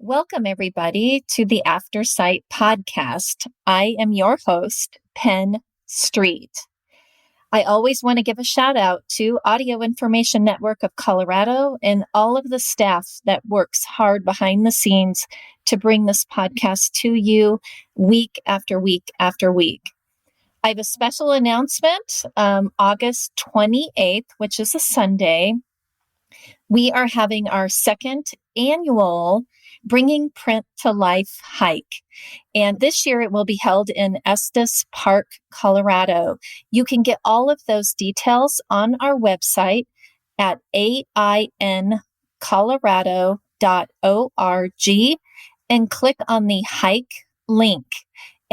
Welcome, everybody, to the Aftersight podcast. I am your host, Penn Street. I always want to give a shout out to Audio Information Network of Colorado and all of the staff that works hard behind the scenes to bring this podcast to you week after week after week. I have a special announcement, August 28th, which is a Sunday. We are having our second annual Bringing Print to Life hike. And this year it will be held in Estes Park, Colorado. You can get all of those details on our website at aincolorado.org and click on the hike link.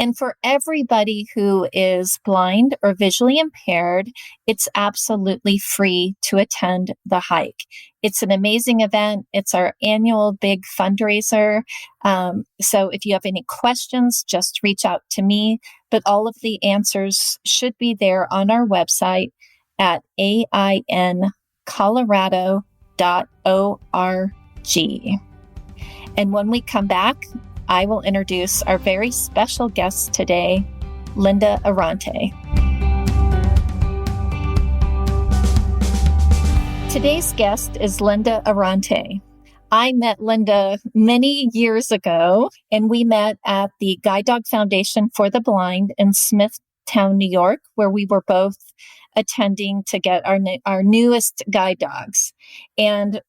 And for everybody who is blind or visually impaired, it's absolutely free to attend the hike. It's an amazing event. It's our annual big fundraiser. So if you have any questions, just reach out to me. But all of the answers should be there on our website at aincolorado.org. And when we come back, I will introduce our very special guest today, Linda Errante. Today's guest is Linda Errante. I met Linda many years ago, and we met at the Guide Dog Foundation for the Blind in Smithtown, New York, where we were both attending to get our newest guide dogs. And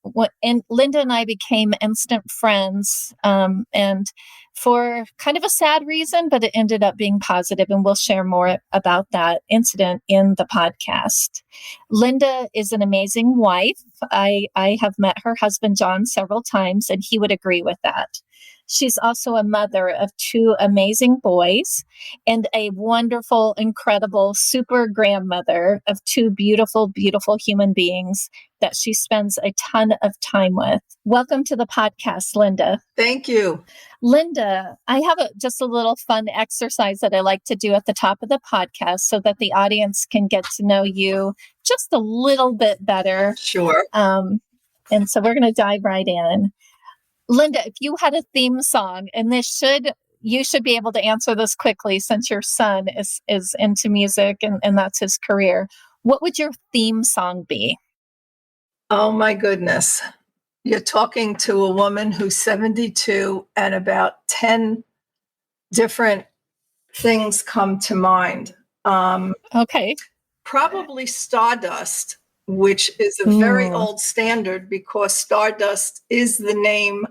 Linda and I became instant friends, and for kind of a sad reason, but it ended up being positive, and we'll share more about that incident in the podcast. Linda is an amazing wife. I have met her husband, John, several times, and he would agree with that. She's also a mother of two amazing boys and a wonderful, incredible, super grandmother of two beautiful, beautiful human beings that she spends a ton of time with. Welcome to the podcast, Linda. Thank you. Linda, I have just a little fun exercise that I like to do at the top of the podcast so that the audience can get to know you just a little bit better. Sure. And so we're going to dive right in. Linda, if you had a theme song, and you should be able to answer this quickly since your son is into music and that's his career. What would your theme song be? Oh my goodness. You're talking to a woman who's 72 and about 10 different things come to mind. Okay. Probably Stardust, which is a very old standard because Stardust is the name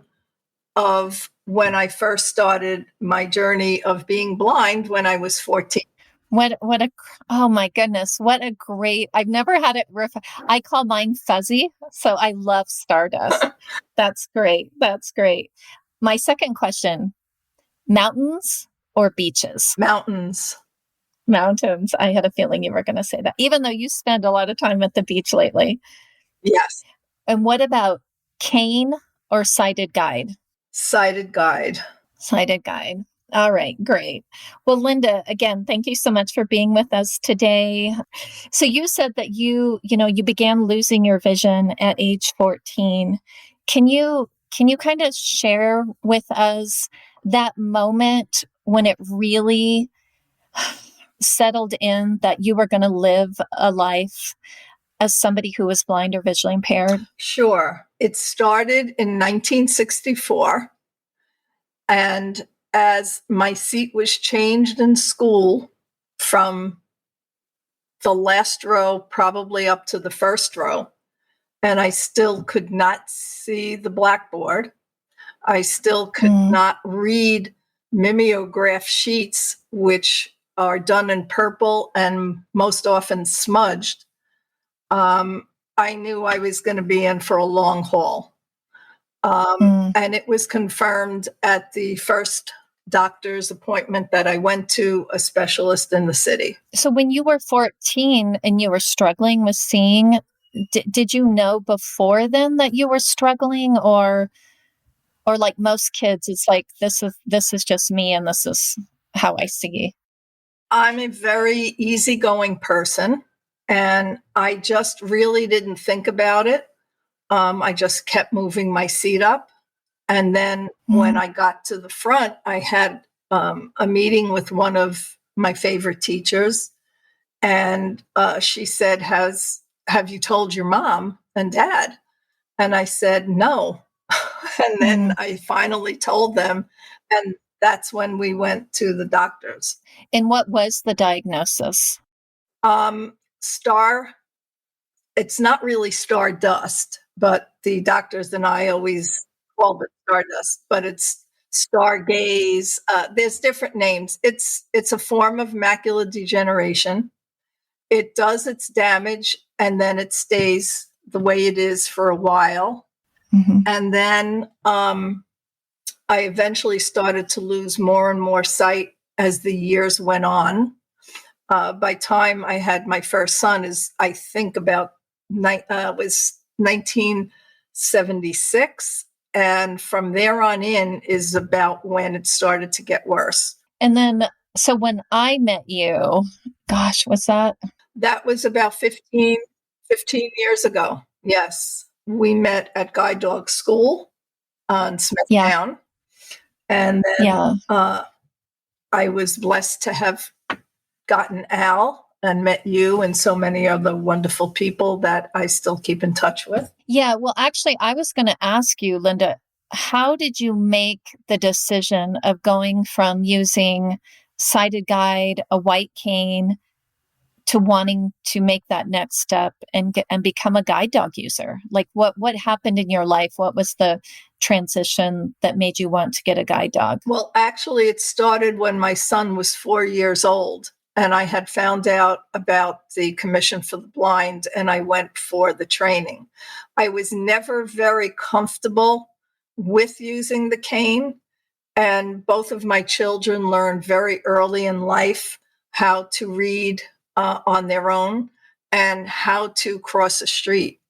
of when I first started my journey of being blind when I was 14. Oh my goodness. What a great, I've never had it. I call mine Fuzzy. So I love Stardust. That's great. That's great. My second question, mountains or beaches? Mountains. Mountains. I had a feeling you were going to say that, even though you spend a lot of time at the beach lately. Yes. And what about cane or sighted guide? Sighted guide. Sighted guide. All right, great. Well, Linda, again, thank you so much for being with us today. So you said that you began losing your vision at age 14. Can you kind of share with us that moment when it really settled in that you were going to live a life as somebody who was blind or visually impaired? Sure. It started in 1964. And as my seat was changed in school from the last row probably up to the first row, and I still could not see the blackboard. I still could not read mimeograph sheets, which are done in purple and most often smudged. I knew I was going to be in for a long haul. And it was confirmed at the first doctor's appointment that I went to, a specialist in the city. So when you were 14 and you were struggling with seeing, did you know before then that you were struggling, or like most kids, it's like, this is just me and this is how I see? I'm a very easygoing person, and I just really didn't think about it. I just kept moving my seat up. And then when I got to the front, I had a meeting with one of my favorite teachers. And she said, have you told your mom and dad? And I said, no. And then I finally told them. And that's when we went to the doctors. And what was the diagnosis? Star, it's not really stardust, but the doctors and I always called it stardust, but it's stargaze. There's different names. It's a form of macular degeneration. It does its damage, and then it stays the way it is for a while. Mm-hmm. And then I eventually started to lose more and more sight as the years went on. By time I had my first son is, I think about was 1976. And from there on in is about when it started to get worse. And then, so when I met you, gosh, what's that? That was about 15 years ago. Yes. We met at Guide Dog School on Smithtown. Yeah. And then I was blessed to have gotten Al and met you and so many other wonderful people that I still keep in touch with. Yeah. Well, actually, I was going to ask you, Linda, how did you make the decision of going from using sighted guide, a white cane, to wanting to make that next step and become a guide dog user? Like what happened in your life? What was the transition that made you want to get a guide dog? Well, actually, it started when my son was 4 years old, and I had found out about the Commission for the Blind, and I went for the training. I was never very comfortable with using the cane, and both of my children learned very early in life how to read on their own and how to cross a street.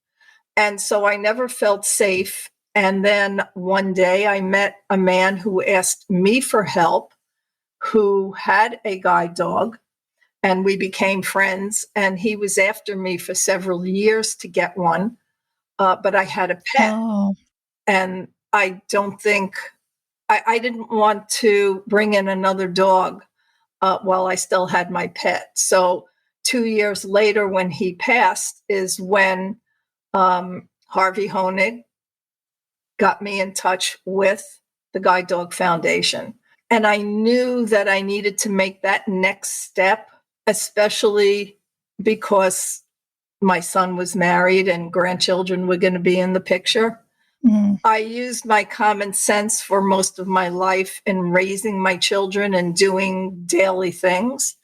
And so I never felt safe. And then one day I met a man who asked me for help, who had a guide dog, and we became friends. And he was after me for several years to get one, but I had a pet. Oh. And I don't think, I didn't want to bring in another dog while I still had my pet. So 2 years later, when he passed, is when Harvey Honig got me in touch with the Guide Dog Foundation. And I knew that I needed to make that next step, especially because my son was married and grandchildren were going to be in the picture. Mm. I used my common sense for most of my life in raising my children and doing daily things.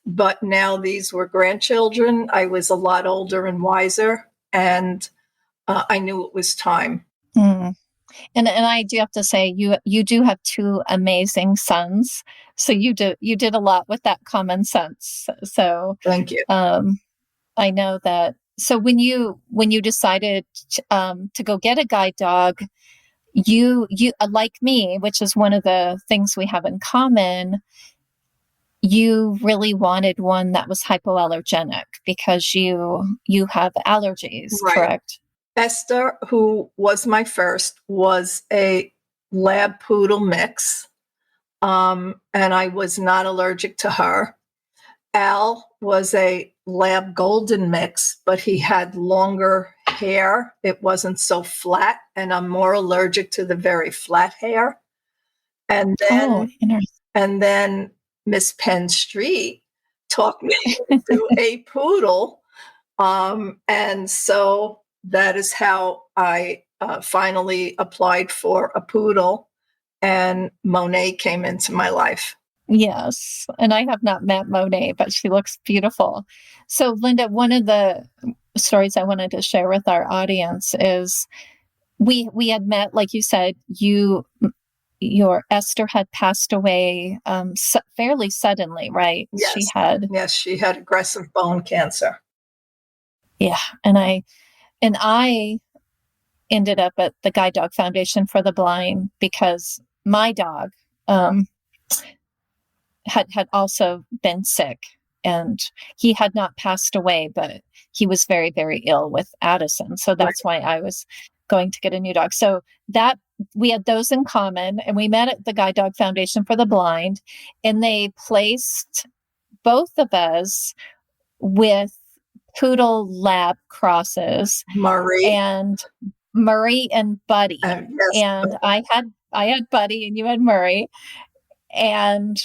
But now these were grandchildren. I was a lot older and wiser, and I knew it was time. Mm. And I do have to say, you do have two amazing sons, so you did a lot with that common sense. So thank you. I know that. So when you decided to go get a guide dog, you like me, which is one of the things we have in common. You really wanted one that was hypoallergenic because you have allergies, right? Correct? Esther, who was my first, was a lab poodle mix, and I was not allergic to her. Al was a lab golden mix, but he had longer hair. It wasn't so flat, and I'm more allergic to the very flat hair. And then Miss Penn Street talked me into a poodle. And so that is how I finally applied for a poodle, and Monet came into my life. Yes. And I have not met Monet, but she looks beautiful. So Linda, one of the stories I wanted to share with our audience is we had met, like you said, your Esther had passed away fairly suddenly, right? Yes, she had aggressive bone cancer. Yeah. And I ended up at the Guide Dog Foundation for the Blind because my dog had also been sick, and he had not passed away, but he was very, very ill with Addison. So that's why I was going to get a new dog. So that we had those in common, and we met at the Guide Dog Foundation for the Blind, and they placed both of us with poodle lab crosses, Marie. and Murray and Buddy. Yes. And I had Buddy and you had Murray. And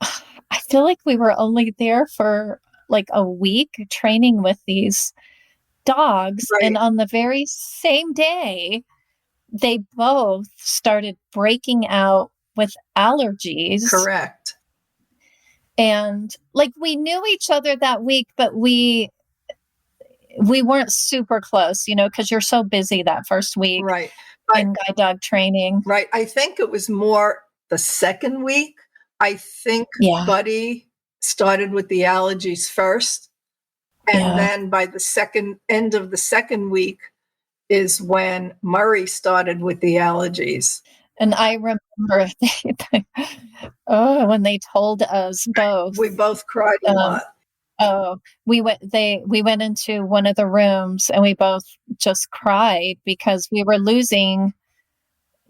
I feel like we were only there for like a week training with these dogs. Right. And on the very same day, they both started breaking out with allergies. Correct. And like we knew each other that week, but we weren't super close, because you're so busy that first week. Right. In guide dog training. Right. I think it was more the second week. I think Buddy started with the allergies first. And then by the end of the second week is when Murray started with the allergies. And I remember when they told us both. We both cried a lot. Oh, we went into one of the rooms and we both just cried because we were losing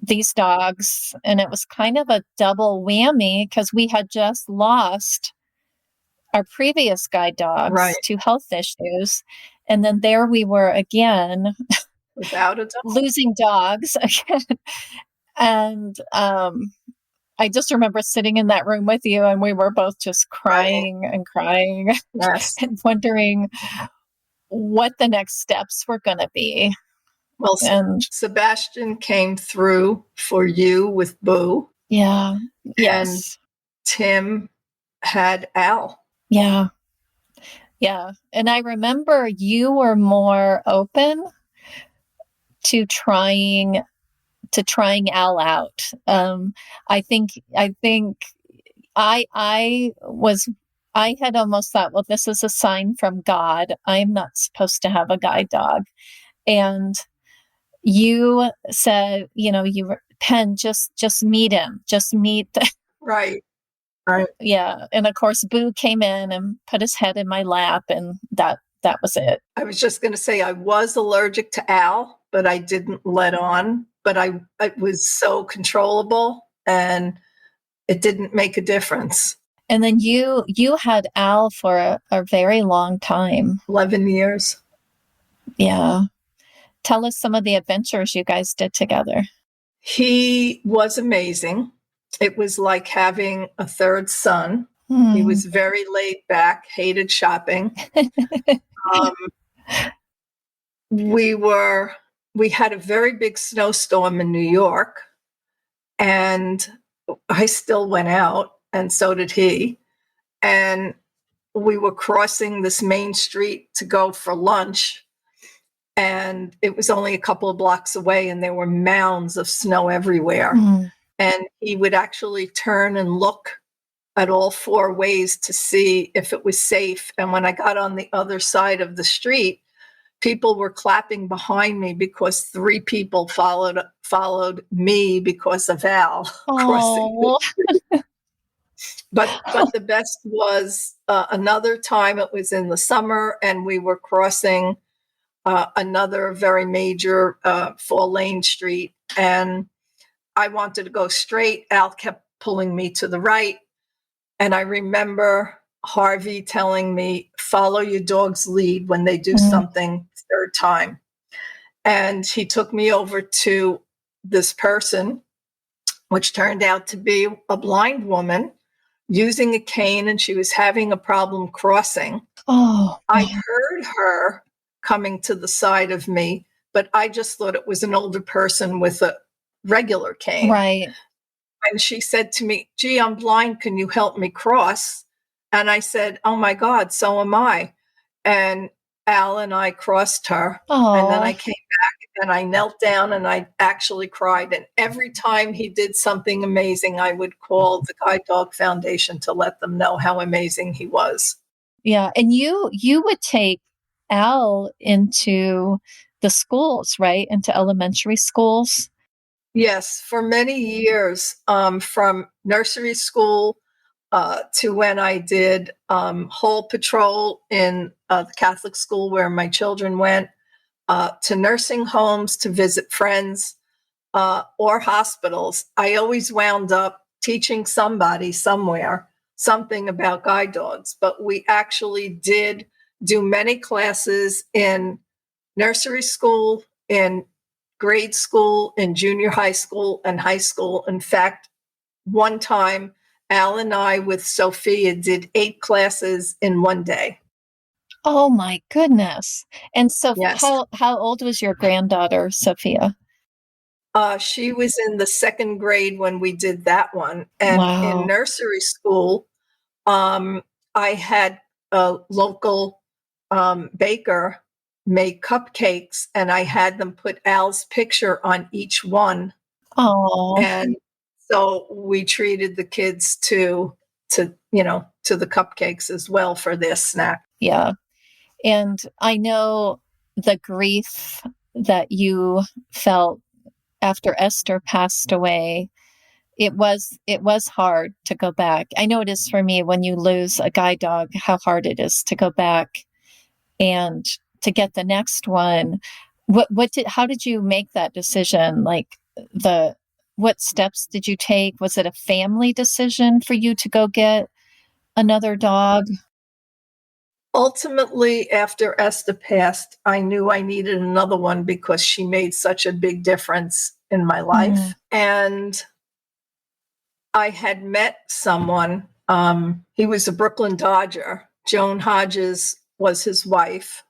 these dogs, and it was kind of a double whammy because we had just lost our previous guide dogs to health issues, and then there we were again without a dog. Losing dogs again. And I just remember sitting in that room with you, and we were both just crying and crying and wondering what the next steps were going to be. Well, and Sebastian came through for you with Boo. Yeah. Yes. And Tim had Al. Yeah. Yeah. And I remember you were more open to trying Al out. I think I had almost thought, well, this is a sign from God. I'm not supposed to have a guide dog. And you said, Penn, just meet him. Just meet. Right. Yeah. And of course, Boo came in and put his head in my lap, and that was it. I was just going to say I was allergic to Al, but I didn't let on. But I was so controllable, and it didn't make a difference. And then you had Al for a very long time. 11 years. Yeah. Tell us some of the adventures you guys did together. He was amazing. It was like having a third son. He was very laid back, hated shopping. We had a very big snowstorm in New York, and I still went out, and so did he. And we were crossing this main street to go for lunch, and it was only a couple of blocks away, and there were mounds of snow everywhere. And he would actually turn and look at all four ways to see if it was safe. And when I got on the other side of the street, people were clapping behind me because 3 people followed me because of Al crossing. But the best was another time. It was in the summer, and we were crossing another very major 4-lane street, and I wanted to go straight. Al kept pulling me to the right, and I remember Harvey telling me, follow your dog's lead when they do something third time. And he took me over to this person, which turned out to be a blind woman using a cane, and she was having a problem crossing. I heard her coming to the side of me, but I just thought it was an older person with a regular cane. Right. And she said to me, gee, I'm blind. Can you help me cross? And I said, oh my God, so am I. And Al and I crossed her. And then I came back and I knelt down and I actually cried. And every time he did something amazing, I would call the Guide Dog Foundation to let them know how amazing he was. Yeah. And you would take Al into the schools, right? Into elementary schools. Yes, for many years, from nursery school to when I did Hall Patrol in the Catholic school where my children went, to nursing homes to visit friends. or hospitals, I always wound up teaching somebody somewhere something about guide dogs. But we actually did do many classes in nursery school, in grade school, in junior high school, and high school. In fact, one time, Al and I with Sophia did 8 classes in one day. Oh my goodness. And so Yes. how old was your granddaughter, Sophia? She was in the 2nd grade when we did that one. And in Wow. nursery school, I had a local baker make cupcakes, and I had them put Al's picture on each one. Oh, And so we treated the kids to the cupcakes as well for their snack. yeah. And I know the grief that you felt after Esther passed away. It was hard to go back. I know it is for me when you lose a guide dog, how hard it is to go back and to get the next one. How did you make that decision? Like the what steps did you take? Was it a family decision for you to go get another dog? Ultimately, after Esther passed, I knew I needed another one because she made such a big difference in my Mm, life. And I had met someone. He was a Brooklyn Dodger. Joan Hodges was his wife.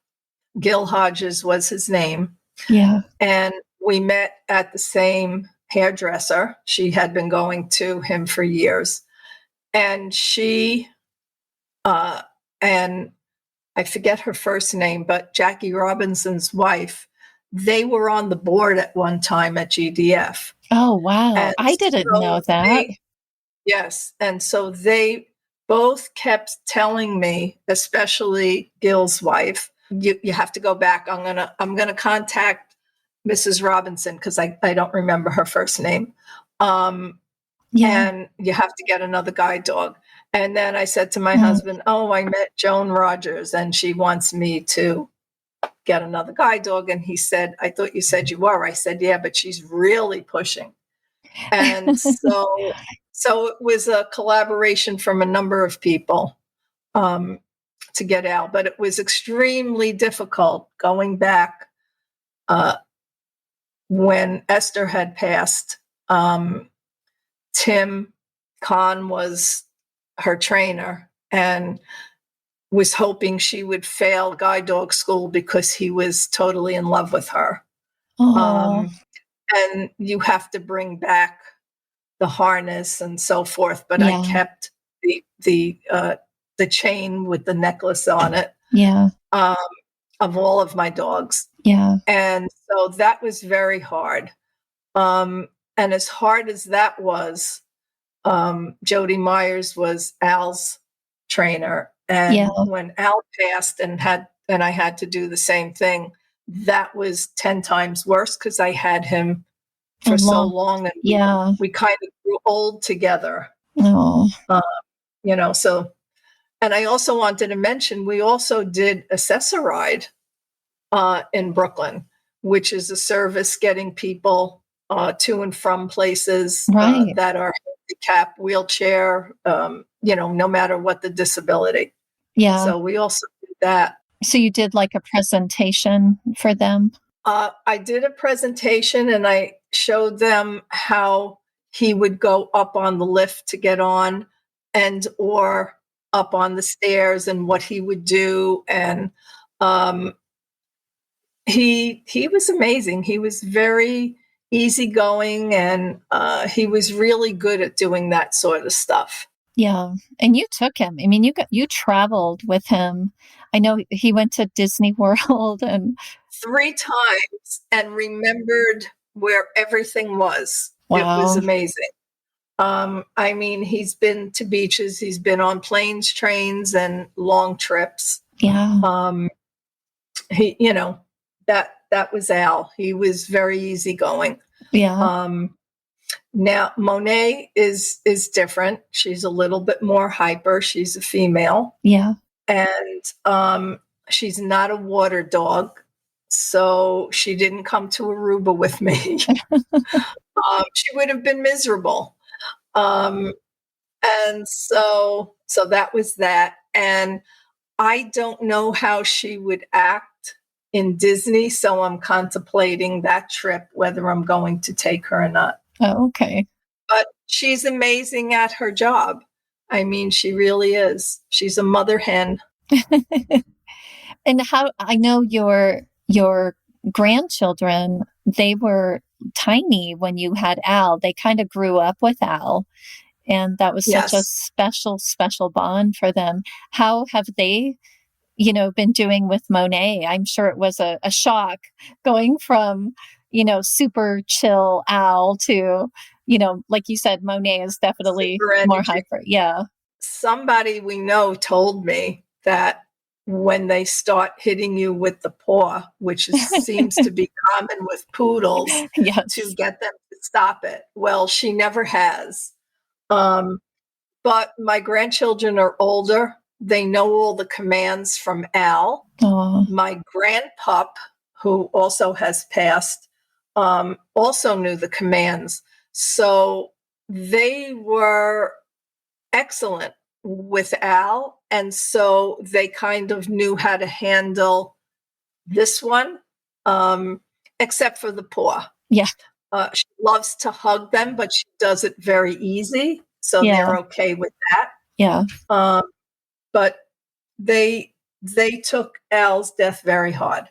Gil Hodges was his name. yeah. And we met at the same hairdresser. She had been going to him for years. And and I forget her first name, but Jackie Robinson's wife, they were on the board at one time at GDF. Oh, wow. And I didn't so know that. yes. And so they both kept telling me, especially Gil's wife, you have to go back. I'm gonna contact Mrs. Robinson because I don't remember her first name. Yeah. And you have to get another guide dog. And then I said to my Mm, husband, oh, I met Joan Rogers and she wants me to get another guide dog. And he said, I thought you said you were. I said, yeah, but she's really pushing. And so it was a collaboration from a number of people to get out, but it was extremely difficult going back uh, when Esther had passed. Tim Kahn was her trainer and was hoping she would fail guide dog school because he was totally in love with her. oh, Um, and you have to bring back the harness and so forth. But I yeah. kept the chain with the necklace on it Yeah. um, of all of my dogs, Yeah. and so that was very hard. And as hard as that was, Jody Myers was Al's trainer, Yeah. and when Al passed and I had to do the same thing, that was 10 times worse because I had him A for so long. long, and Yeah. we kind of grew old together. Oh, Uh, so, and I also wanted to mention, we also did Accessoride in Brooklyn, which is a service getting people to and from places right. that are handicap, wheelchair, no matter what the disability. Yeah. So we also did that. So you did like a presentation for them? I did a presentation and I showed them how he would go up on the lift to get on and or up on the stairs and what he would do. And um, he was amazing. He was very easygoing and he was really good at doing that sort of stuff. Yeah. And you took him. I mean, you traveled with him. I know he went to Disney World and 3 times and remembered where everything was. It was wow. amazing. I mean, he's been to beaches, he's been on planes, trains, and long trips. Yeah. Um, he, that was Al. He was very easygoing. Yeah. Um, Now Monet is different. She's a little bit more hyper. She's a female, Yeah. and she's not a water dog. so she didn't come to Aruba with me. She would have been miserable. Um, and so that was that. And I don't know how she would act in Disney, so I'm contemplating that trip, whether I'm going to take her or not. Oh, okay. But she's amazing at her job. I mean, she really is. She's a mother hen. And how I know your grandchildren, they were tiny when you had Al. They kind of grew up with Al, and that was such a Yes. special bond for them. How have they, been doing with Monet? I'm sure it was a shock going from, super chill Al to, like you said, Monet is definitely Super more energy. hyper. Yeah. Somebody we know told me that when they start hitting you with the paw, which seems to be common with poodles, to Yes. get them to stop it. Well, she never has. But my grandchildren are older. They know all the commands from Al. Oh, My grandpup, who also has passed, also knew the commands. So they were excellent with Al. And so they kind of knew how to handle this one, except for the paw. yeah. She loves to hug them, but she does it very easy. So Yeah. they're okay with that. Yeah. But they took Al's death very hard.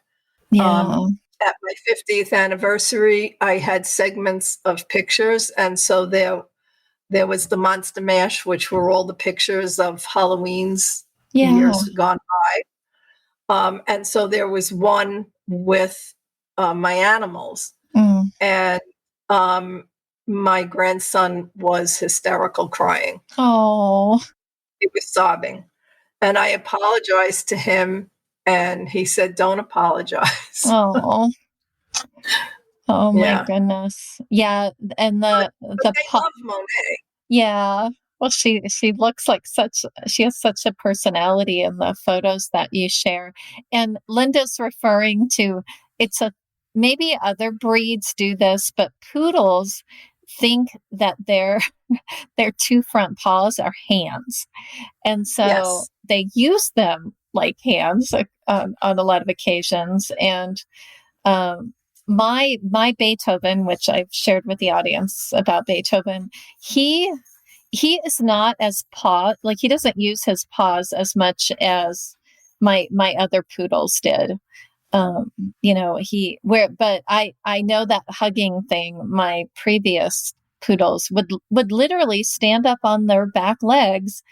Yeah. At my 50th anniversary, I had segments of pictures, and so there was the Monster Mash, which were all the pictures of Halloween's Yeah. years gone by. And so there was one with my animals, and my grandson was hysterical crying. Oh. He was sobbing. And I apologized to him, and he said, "Don't apologize." Oh. Oh my Yeah. goodness. Yeah, and But they love Monet. yeah. Well, she looks like she has such a personality in the photos that you share. And Linda's referring to it's a maybe other breeds do this, but poodles think that their two front paws are hands. And so Yes. they use them like hands on a lot of occasions. And um, my Beethoven, which I've shared with the audience about Beethoven, he is not as like he doesn't use his paws as much as my other poodles did. Um, but I know that hugging thing. My previous poodles would literally stand up on their back legs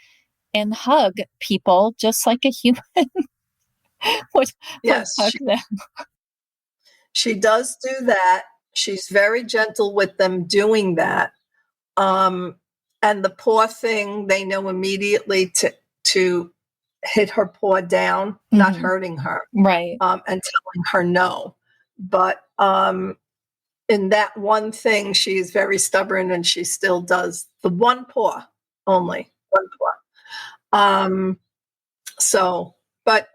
and hug people just like a human would would Yes, hug them. she does do that. She's very gentle with them doing that. And the paw thing, they know immediately to hit her paw down, not hurting her, Right. and telling her no. But in that one thing, she's very stubborn, and she still does the one paw only, one paw. But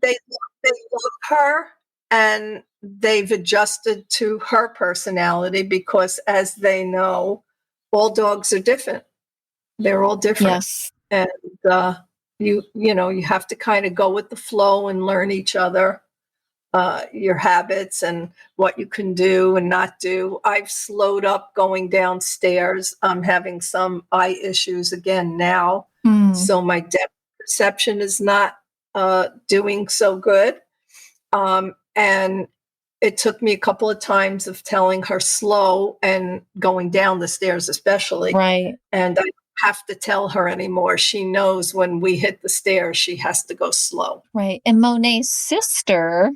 they love her, and they've adjusted to her personality because, as they know, all dogs are different. They're all different. Yes. And you have to kind of go with the flow and learn each other, your habits and what you can do and not do. I've slowed up going downstairs. I'm having some eye issues again now. So my depth perception is not doing so good. And it took me a couple of times of telling her slow and going down the stairs, especially. Right. And I don't have to tell her anymore. She knows when we hit the stairs, she has to go slow. Right. And Monet's sister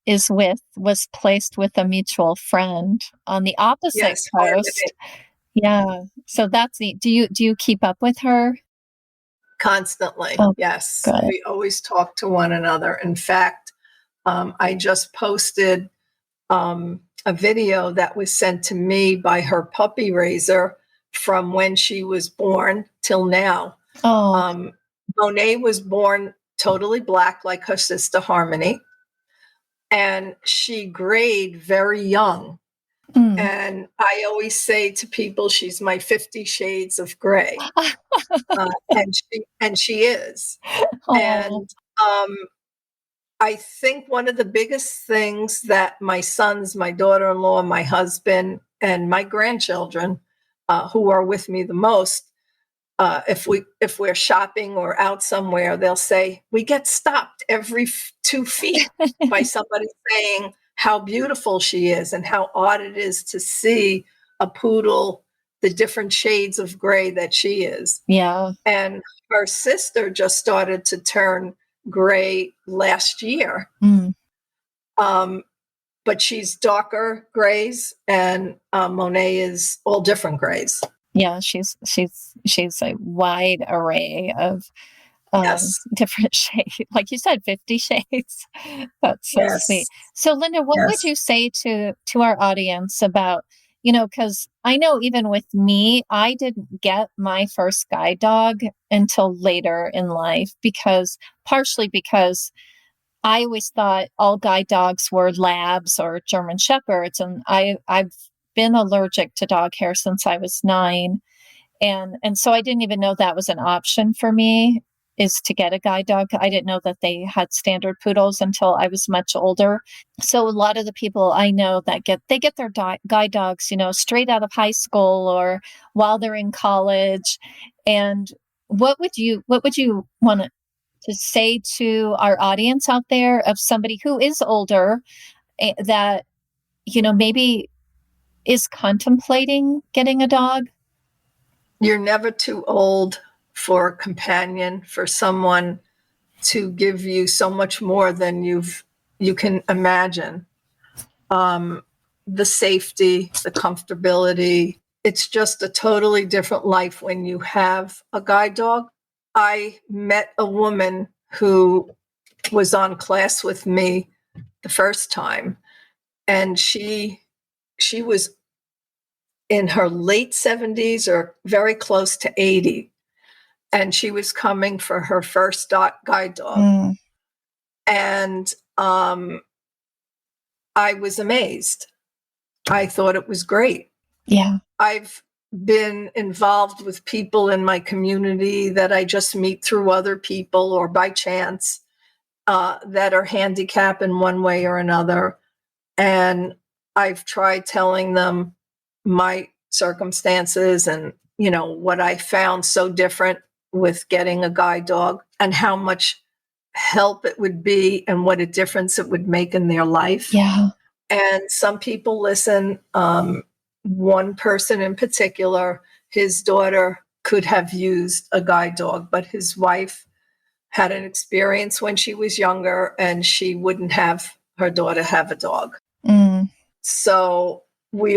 was placed with a mutual friend on the opposite coast. Yeah. So that's neat. Do you keep up with her? Constantly. Oh, Yes. good. We always talk to one another. In fact, I just posted a video that was sent to me by her puppy raiser from when she was born till now. Oh. Monet was born totally black like her sister Harmony. and she grayed very young. Mm. And I always say to people, she's my 50 Shades of Gray. And she is. Oh, And I think one of the biggest things that my sons, my daughter-in-law, my husband, and my grandchildren, who are with me the most, if we're shopping or out somewhere, they'll say we get stopped every 2 feet by somebody saying how beautiful she is and how odd it is to see a poodle the different shades of gray that she is. yeah. And her sister just started to turn gray last year. Mm. But she's darker grays, and Monet is all different grays. Yeah, she's a wide array of Yes. different shades. Like you said, 50 shades. That's so sweet. Yes. So Linda, what would Yes. you say to our audience about, because I know even with me, I didn't get my first guide dog until later in life partially because I always thought all guide dogs were labs or German shepherds, and I've been allergic to dog hair since I was 9. And so I didn't even know that was an option for me, is to get a guide dog. I didn't know that they had standard poodles until I was much older. So a lot of the people I know that get their guide dogs, straight out of high school or while they're in college. And what would you want to say to our audience out there of somebody who is older, that maybe is contemplating getting a dog? You're never too old for a companion, for someone to give you so much more than you can imagine. The safety, the comfortability, it's just a totally different life when you have a guide dog. I met a woman who was on class with me the first time, and she was in her late 70s or very close to 80, and she was coming for her first guide dog. Mm, And I was amazed. I thought it was great. yeah. I've been involved with people in my community that I just meet through other people or by chance, that are handicapped in one way or another. And I've tried telling them my circumstances and, what I found so different with getting a guide dog and how much help it would be and what a difference it would make in their life. Yeah. And some people listen. One person in particular, his daughter could have used a guide dog, but his wife had an experience when she was younger and she wouldn't have her daughter have a dog. Mm, So we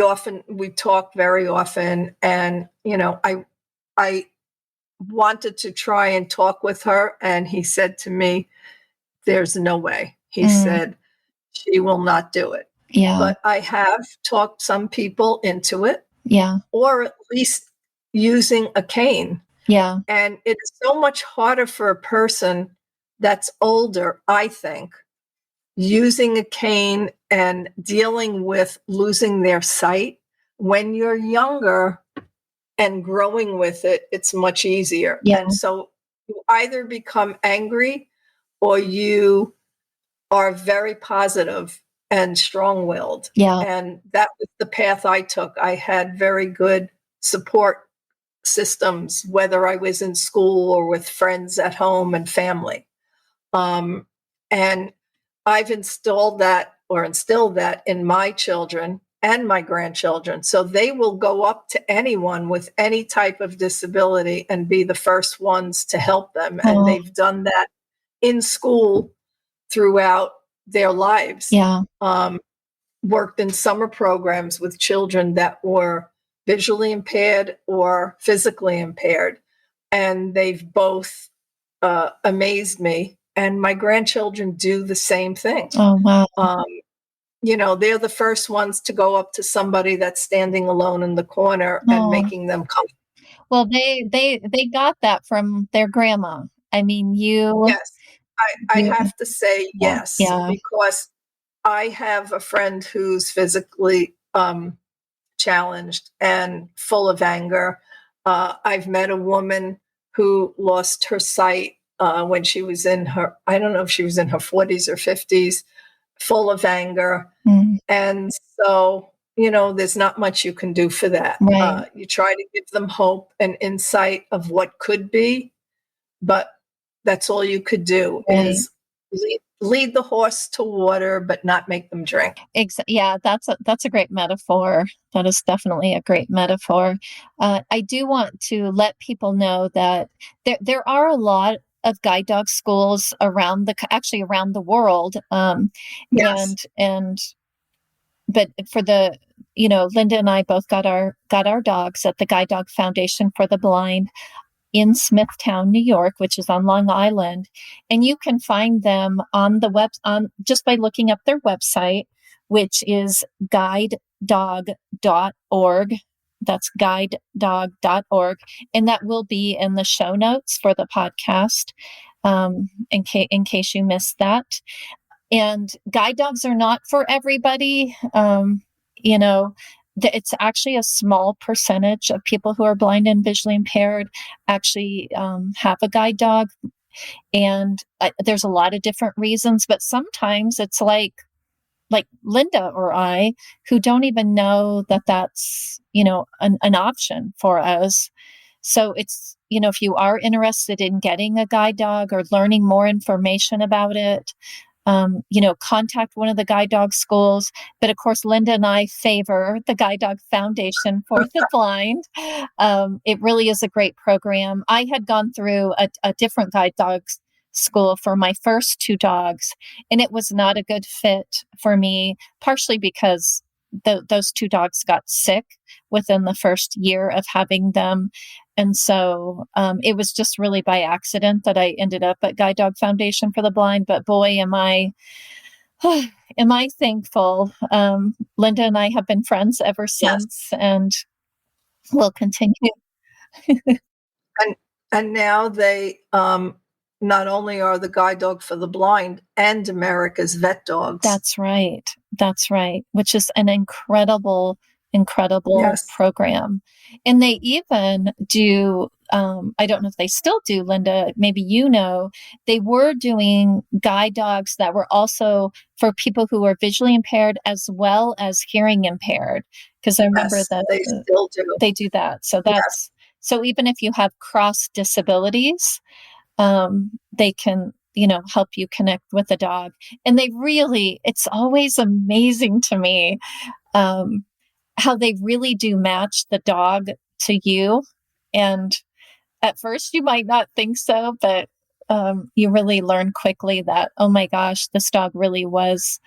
talk very often, and I wanted to try and talk with her, and he said to me, there's no way. He said, she will not do it. yeah. But I have talked some people into it, Yeah. or at least using a cane. Yeah. And it is so much harder for a person that's older, I think, using a cane and dealing with losing their sight. When you're younger and growing with it, it's much easier. Yeah. And so you either become angry or you are very positive and strong-willed. Yeah. And that was the path I took. I had very good support systems, whether I was in school or with friends at home and family. And I've instilled that in my children and my grandchildren. So they will go up to anyone with any type of disability and be the first ones to help them. And they've done that in school throughout their lives. Yeah. Worked in summer programs with children that were visually impaired or physically impaired. And they've both amazed me. And my grandchildren do the same thing. Oh, wow. They're the first ones to go up to somebody that's standing alone in the corner and making them comfortable. Well, they got that from their grandma. I mean, Yes, I have to say yes, yeah. because I have a friend who's physically challenged and full of anger. I've met a woman who lost her sight when she was in her, I don't know if she was in her 40s or 50s, full of anger. Mm. And so, there's not much you can do for that. Right. You try to give them hope and insight of what could be, but that's all you could do Right. is lead the horse to water, but not make them drink. Yeah, that's a great metaphor. That is definitely a great metaphor. I do want to let people know that there are a lot of guide dog schools actually around the world. Yes. And but for Linda and I both got our dogs at the Guide Dog Foundation for the Blind in Smithtown, New York, which is on Long Island. And you can find them on the on just by looking up their website, which is guidedog.org. That's guidedog.org. And that will be in the show notes for the podcast, in case you missed that. And guide dogs are not for everybody. It's actually a small percentage of people who are blind and visually impaired actually have a guide dog. And there's a lot of different reasons, but sometimes it's like Linda or I, who don't even know that that's, an option for us. So it's, if you are interested in getting a guide dog or learning more information about it, contact one of the guide dog schools. But of course, Linda and I favor the Guide Dog Foundation for the Blind. It really is a great program. I had gone through a different guide dog school for my first two dogs, and it was not a good fit for me, partially because those two dogs got sick within the first year of having them. And so it was just really by accident that I ended up at Guide Dog Foundation for the Blind. But boy, am I thankful. Linda and I have been friends ever Yes. since, and will continue. And now they not only are the guide dog for the blind and America's vet dogs. That's right. That's right. Which is an incredible Yes. program. And they even do, I don't know if they still do, Linda, maybe they were doing guide dogs that were also for people who are visually impaired as well as hearing impaired. Because I remember that they still do. They do that. So so even if you have cross disabilities, they can, help you connect with a dog. And it's always amazing to me, how they really do match the dog to you. And at first you might not think so, but you really learn quickly that, oh my gosh, this dog really was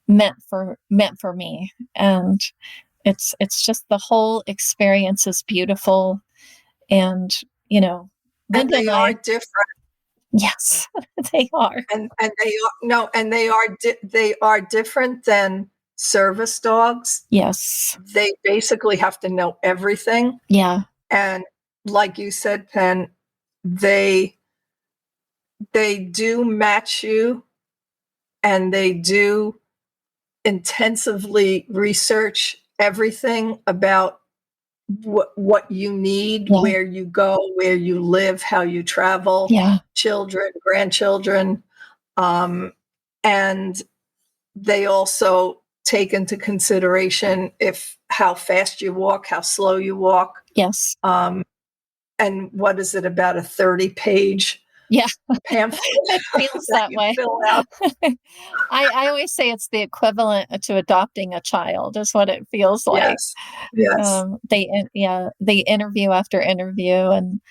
meant for me. And it's just, the whole experience is beautiful. And, and they are different. Yes, they are. And they are different than service dogs. Yes. They basically have to know everything. Yeah. And like you said, Penn, they do match you, and they do intensively research everything about what you need, where you go, where you live, how you travel, children, grandchildren. And they also take into consideration how fast you walk, how slow you walk. Yes. And what is it, about a 30-page pamphlet? It feels that way. Fill out. I always say it's the equivalent to adopting a child, is what it feels like. Yes. They interview after interview, and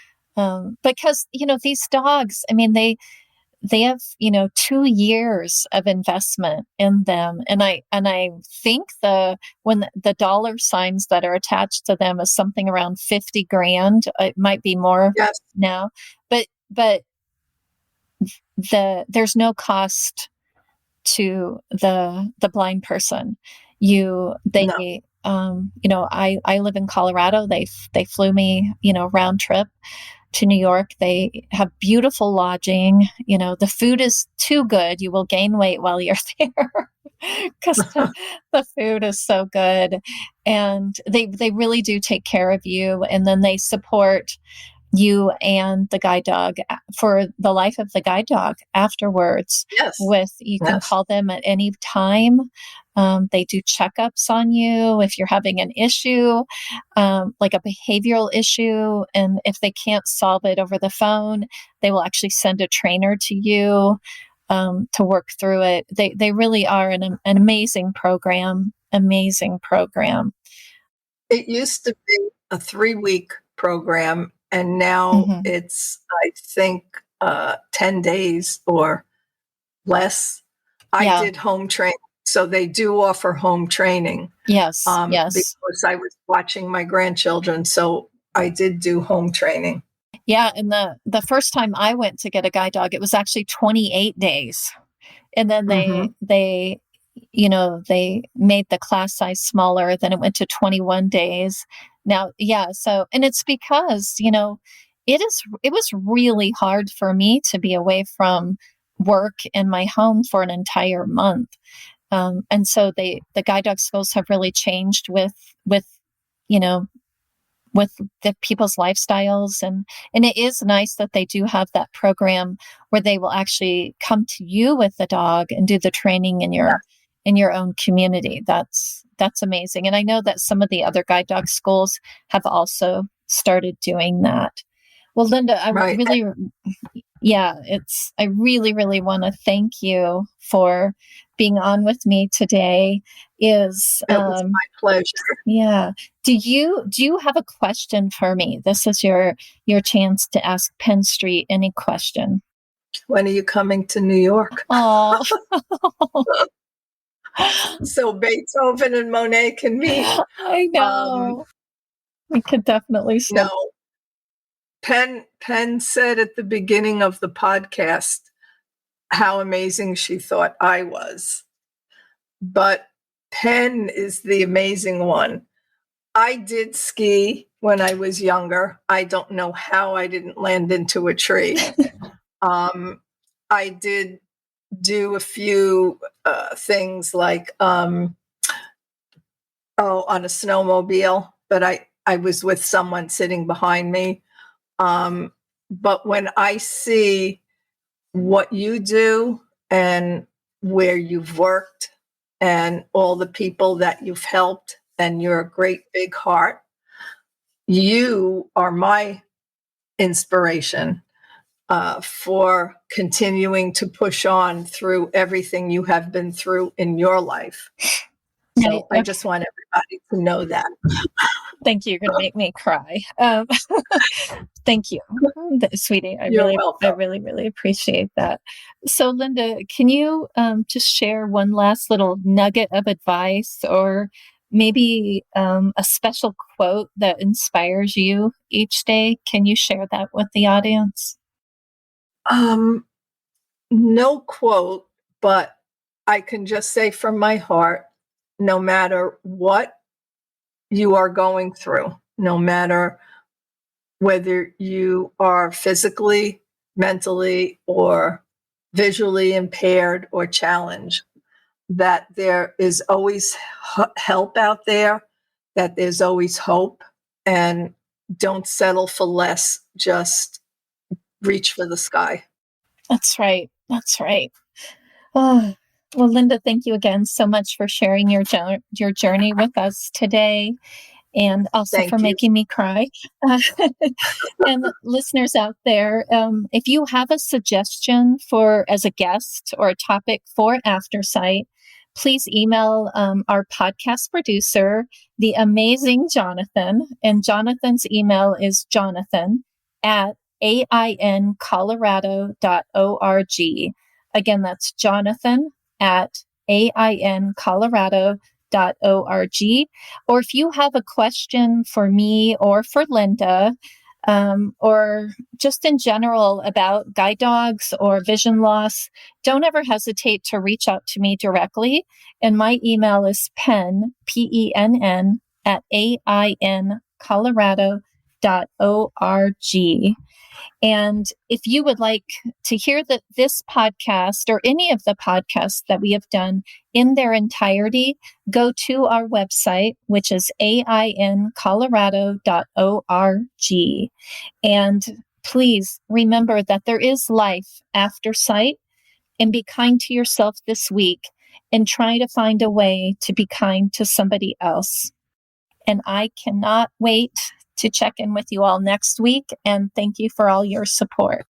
because these dogs, I mean, they have 2 years of investment in them, and I think when the dollar signs that are attached to them is something around 50 grand. It might be more now, but there's no cost to the blind person. I live in Colorado. They flew me, round trip to New York. They have beautiful lodging. The food is too good. You will gain weight while you're there. because the food is so good, and they really do take care of you, and then they support you and the guide dog for the life of the guide dog afterwards. Yes. With you can Yes. call them at any time. They do checkups on you if you're having an issue, like a behavioral issue, and if they can't solve it over the phone, they will actually send a trainer to you to work through it. They really are an amazing program. Amazing program. It used to be a 3-week program, and now Mm-hmm. it's, I think, 10 days or less. I Yeah. did home training, so they do offer home training. Yes. Yes. Because I was watching my grandchildren, so I did do home training. Yeah, and the first time I went to get a guide dog, it was actually 28 days. And then Mm-hmm. they they made the class size smaller, then it went to 21 days. Now, yeah, so and it's because, it was really hard for me to be away from work in my home for an entire month. And so the guide dog schools have really changed with you know with the people's lifestyles, and it is nice that they do have that program where they will actually come to you with the dog and do the training in your own community. That's amazing. And I know that some of the other guide dog schools have also started doing that. Well, Linda, Right. I really, really want to thank you for being on with me today. Is It was my pleasure. Yeah. Do you have a question for me? This is your chance to ask Penn Street any question. When are you coming to New York? Oh, So Beethoven and Monet can meet. I know. We could definitely No, still. Penn said at the beginning of the podcast how amazing she thought I was. But Penn is the amazing one. I did ski when I was younger. I don't know how I didn't land into a tree. I did do a few things like on a snowmobile, but I was with someone sitting behind me. But when I see what you do and where you've worked and all the people that you've helped and your great big heart, you are my inspiration for continuing to push on through everything you have been through in your life. So I just want everybody to know that. Thank you. You're going to make me cry. Thank you, sweetie. You're welcome. I really, really appreciate that. So, Linda, can you just share one last little nugget of advice, or maybe a special quote that inspires you each day? Can you share that with the audience? No quote, but I can just say from my heart, no matter what you are going through, no matter whether you are physically, mentally, or visually impaired or challenged, that there is always help out there, that there's always hope, and don't settle for less. Just reach for the sky. That's right. That's right. Oh, well, Linda, thank you again so much for sharing your journey with us today, and also for Thank you. making me cry. And listeners out there, if you have a suggestion for as a guest or a topic for Aftersight, please email our podcast producer, the amazing Jonathan. And Jonathan's email is jonathan@aincolorado.org. Again, that's jonathan@aincolorado.org. Or if you have a question for me or for Linda, or just in general about guide dogs or vision loss, don't ever hesitate to reach out to me directly. And my email is penn, PENN, @aincolorado.org. And if you would like to hear this podcast or any of the podcasts that we have done in their entirety, go to our website, which is aincolorado.org. And please remember that there is life after sight, and be kind to yourself this week and try to find a way to be kind to somebody else. And I cannot wait to check in with you all next week. And thank you for all your support.